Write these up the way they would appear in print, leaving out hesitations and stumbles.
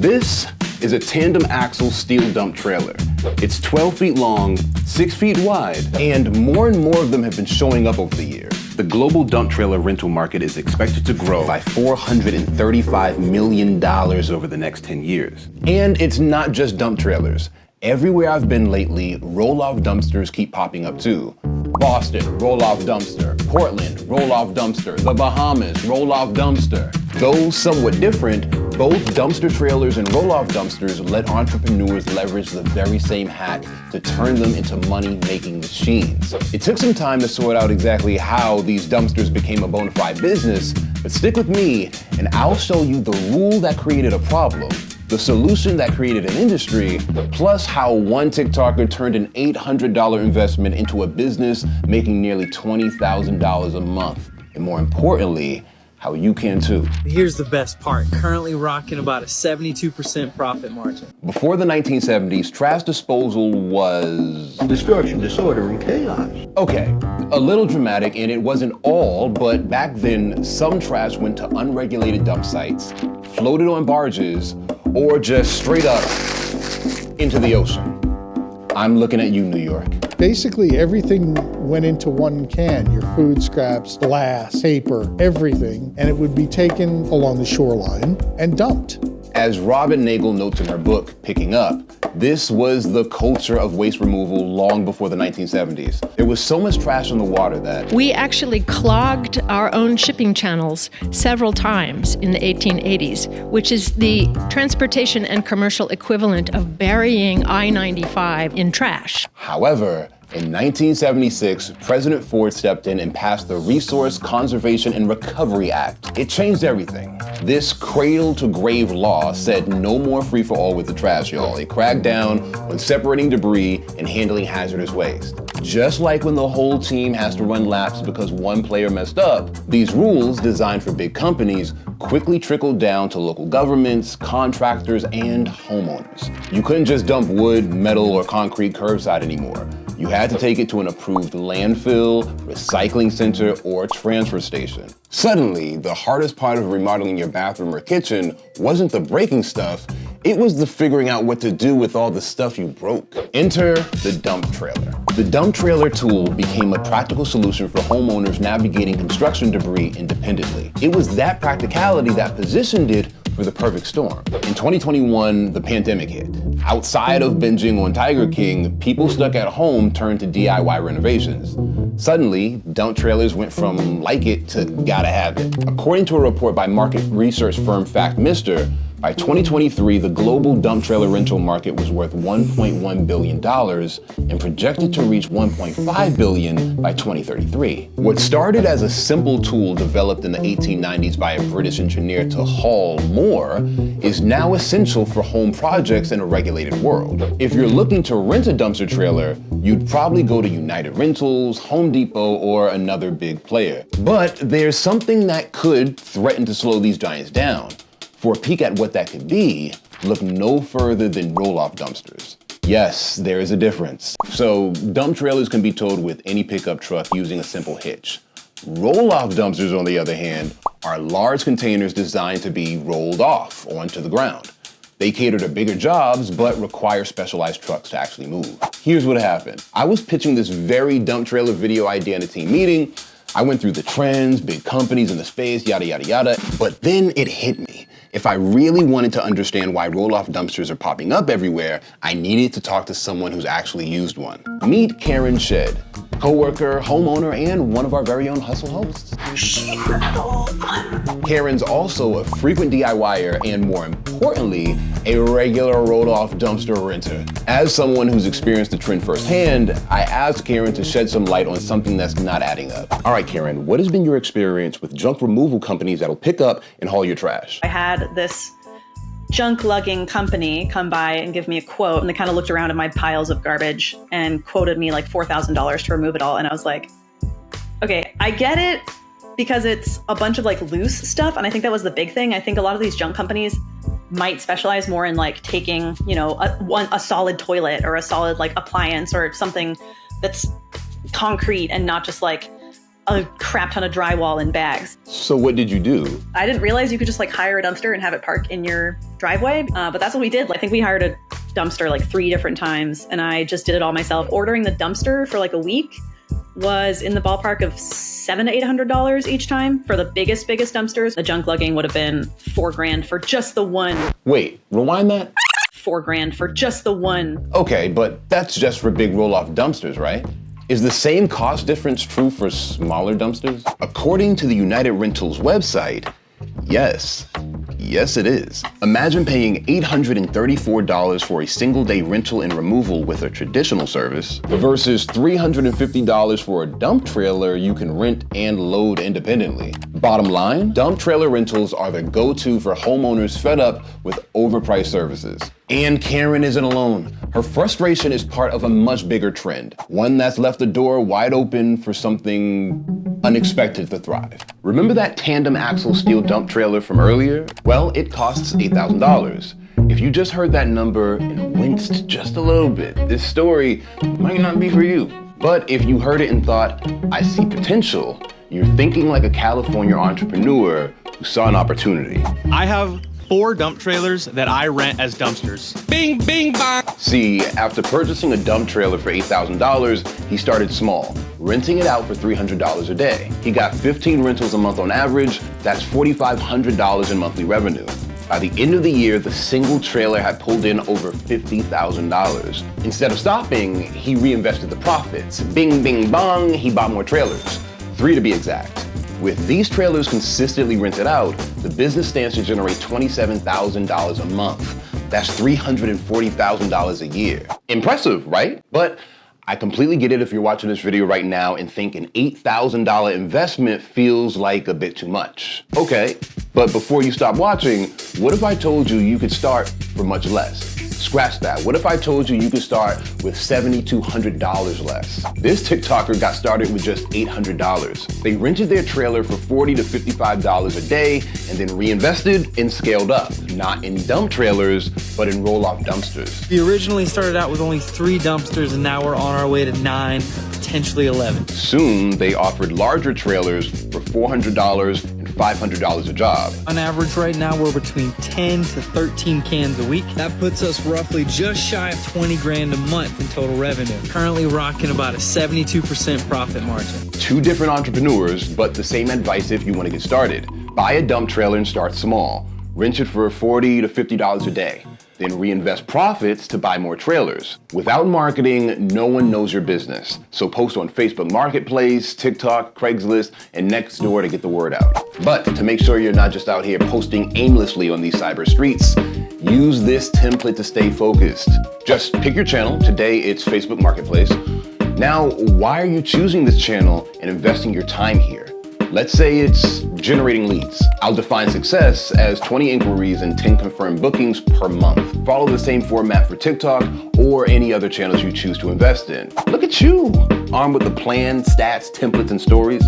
This is a tandem axle steel dump trailer. It's 12 feet long, 6 feet wide, and more of them have been showing up over the years. The global dump trailer rental market is expected to grow by $435 million over the next 10 years. And it's not just dump trailers. Everywhere I've been lately, roll-off dumpsters keep popping up too. Boston, roll-off dumpster. Portland, roll-off dumpster. The Bahamas, roll-off dumpster. Though somewhat different, both dumpster trailers and roll-off dumpsters let entrepreneurs leverage the very same hack to turn them into money-making machines. It took some time to sort out exactly how these dumpsters became a bona fide business, but stick with me and I'll show you the rule that created a problem, the solution that created an industry, plus how one TikToker turned an $800 investment into a business making nearly $20,000 a month. And more importantly, how you can too. Here's the best part. Currently rocking about a 72% profit margin. Before the 1970s, trash disposal was destruction, disorder, and chaos. Okay, a little dramatic, and it wasn't all, but back then, some trash went to unregulated dump sites, floated on barges, or just straight up into the ocean. I'm looking at you, New York. Basically, everything went into one can. Your food scraps, glass, paper, everything, and it would be taken along the shoreline and dumped. As Robin Nagel notes in her book, Picking Up, this was the culture of waste removal long before the 1970s. There was so much trash in the water that we actually clogged our own shipping channels several times in the 1880s, which is the transportation and commercial equivalent of burying I-95 in trash. However, in 1976, President Ford stepped in and passed the Resource Conservation and Recovery Act. It changed everything. This cradle-to-grave law said no more free-for-all with the trash, y'all. It cracked down on separating debris and handling hazardous waste. Just like when the whole team has to run laps because one player messed up, these rules, designed for big companies, quickly trickled down to local governments, contractors, and homeowners. You couldn't just dump wood, metal, or concrete curbside anymore. You had to take it to an approved landfill, recycling center, or transfer station. Suddenly, the hardest part of remodeling your bathroom or kitchen wasn't the breaking stuff, it was the figuring out what to do with all the stuff you broke. Enter the dump trailer. The dump trailer tool became a practical solution for homeowners navigating construction debris independently. It was that practicality that positioned it for the perfect storm. In 2021, the pandemic hit. Outside of binging on Tiger King, people stuck at home turned to DIY renovations. Suddenly, dump trailers went from like it to gotta have it. According to a report by market research firm FactMister, by 2023, the global dump trailer rental market was worth $1.1 billion and projected to reach $1.5 billion by 2033. What started as a simple tool developed in the 1890s by a British engineer to haul more is now essential for home projects in a regulated world. If you're looking to rent a dumpster trailer, you'd probably go to United Rentals, Home Depot, or another big player. But there's something that could threaten to slow these giants down. For a peek at what that could be, look no further than roll-off dumpsters. Yes, there is a difference. So, dump trailers can be towed with any pickup truck using a simple hitch. Roll-off dumpsters, on the other hand, are large containers designed to be rolled off onto the ground. They cater to bigger jobs, but require specialized trucks to actually move. Here's what happened. I was pitching this very dump trailer video idea in a team meeting. I went through the trends, big companies in the space, yada, yada, yada, but then it hit me. If I really wanted to understand why roll-off dumpsters are popping up everywhere, I needed to talk to someone who's actually used one. Meet Karen Shed, coworker, homeowner, and one of our very own Hustle hosts. Karen's also a frequent DIYer and, more importantly, a regular roll-off dumpster renter. As someone who's experienced the trend firsthand, I asked Karen to shed some light on something that's not adding up. All right, Karen, what has been your experience with junk removal companies that'll pick up and haul your trash? I had this junk lugging company come by and give me a quote, and they kind of looked around at my piles of garbage and quoted me like $4,000 to remove it all. And I was like, okay, I get it because it's a bunch of like loose stuff. And I think that was the big thing. I think a lot of these junk companies might specialize more in like taking, you know, a solid toilet or a solid like appliance or something that's concrete and not just like a crap ton of drywall in bags. So what did you do? I didn't realize you could just like hire a dumpster and have it park in your driveway. But that's what we did. I think we hired a dumpster like 3 different times, and I just did it all myself. Ordering the dumpster for like a week was in the ballpark of $700 to $800 each time. For the biggest dumpsters, the junk lugging would have been $4,000 for just the one. Wait, rewind that? $4,000 for just the one. Okay, but that's just for big roll-off dumpsters, right? Is the same cost difference true for smaller dumpsters? According to the United Rentals website, yes. Yes, it is. Imagine paying $834 for a single-day rental and removal with a traditional service versus $350 for a dump trailer you can rent and load independently. Bottom line, dump trailer rentals are the go-to for homeowners fed up with overpriced services. And Karen isn't alone. Her frustration is part of a much bigger trend, one that's left the door wide open for something unexpected to thrive. Remember that tandem axle steel dump trailer from earlier? Well, it costs $8,000. If you just heard that number and winced just a little bit, this story might not be for you. But if you heard it and thought, I see potential, you're thinking like a California entrepreneur who saw an opportunity. I have 4 dump trailers that I rent as dumpsters. Bing, bing, bang. See, after purchasing a dump trailer for $8,000, he started small, renting it out for $300 a day. He got 15 rentals a month on average. That's $4,500 in monthly revenue. By the end of the year, the single trailer had pulled in over $50,000. Instead of stopping, he reinvested the profits. Bing, bing, bong, he bought more trailers, 3 to be exact. With these trailers consistently rented out, the business stands to generate $27,000 a month. That's $340,000 a year. Impressive, right? But I completely get it if you're watching this video right now and think an $8,000 investment feels like a bit too much. Okay, but before you stop watching, what if I told you you could start for much less? Scratch that. What if I told you you could start with $7,200 less? This TikToker got started with just $800. They rented their trailer for $40 to $55 a day and then reinvested and scaled up. Not in dump trailers, but in roll-off dumpsters. We originally started out with only 3 dumpsters, and now we're on our way to 9, potentially 11. Soon, they offered larger trailers for $400 and $500 a job. On average right now, we're between 10 to 13 cans a week. That puts us roughly just shy of $20,000 a month in total revenue. Currently rocking about a 72% profit margin. 2 different entrepreneurs, but the same advice if you want to get started. Buy a dump trailer and start small. Rent it for $40 to $50 a day. Then reinvest profits to buy more trailers. Without marketing, no one knows your business. So post on Facebook Marketplace, TikTok, Craigslist, and Nextdoor to get the word out. But to make sure you're not just out here posting aimlessly on these cyber streets, use this template to stay focused. Just pick your channel. Today it's Facebook Marketplace. Now, why are you choosing this channel and investing your time here? Let's say it's generating leads. I'll define success as 20 inquiries and 10 confirmed bookings per month. Follow the same format for TikTok or any other channels you choose to invest in. Look at you, armed with the plan, stats, templates, and stories.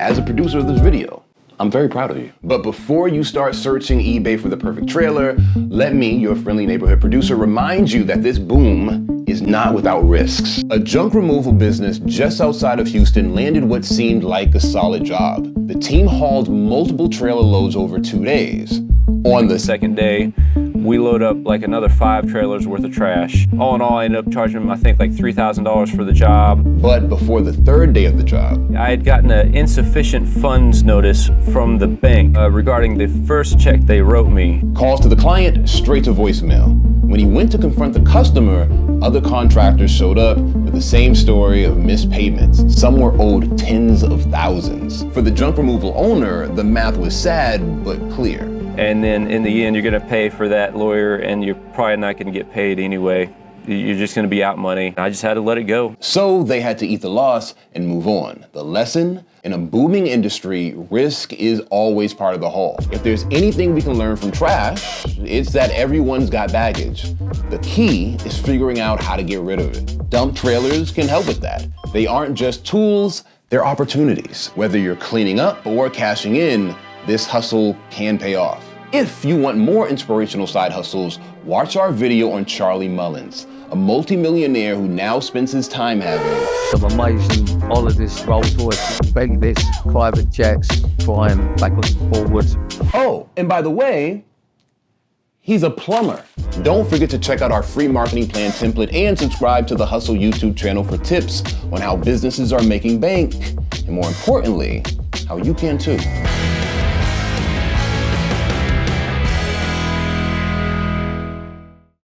As a producer of this video, I'm very proud of you. But before you start searching eBay for the perfect trailer, let me, your friendly neighborhood producer, remind you that this boom is not without risks. A junk removal business just outside of Houston landed what seemed like a solid job. The team hauled multiple trailer loads over 2 days. On the second day, we load up like another 5 trailers worth of trash. All in all, I ended up charging them, I think, like $3,000 for the job. But before the 3rd day of the job, I had gotten an insufficient funds notice from the bank regarding the first check they wrote me. Calls to the client straight to voicemail. When he went to confront the customer, other contractors showed up with the same story of missed payments. Some were owed tens of thousands. For the junk removal owner, the math was sad but clear. And then in the end, you're gonna pay for that lawyer and you're probably not gonna get paid anyway. You're just gonna be out money. I just had to let it go. So they had to eat the loss and move on. The lesson? In a booming industry, risk is always part of the haul. If there's anything we can learn from trash, it's that everyone's got baggage. The key is figuring out how to get rid of it. Dump trailers can help with that. They aren't just tools, they're opportunities. Whether you're cleaning up or cashing in, this hustle can pay off. If you want more inspirational side hustles, watch our video on Charlie Mullins, a multimillionaire who now spends his time having some amazing holidays, Rolls Royce, Bentleys, private jets, flying backwards and forwards. Oh, and by the way, he's a plumber. Don't forget to check out our free marketing plan template and subscribe to the Hustle YouTube channel for tips on how businesses are making bank, and more importantly, how you can too.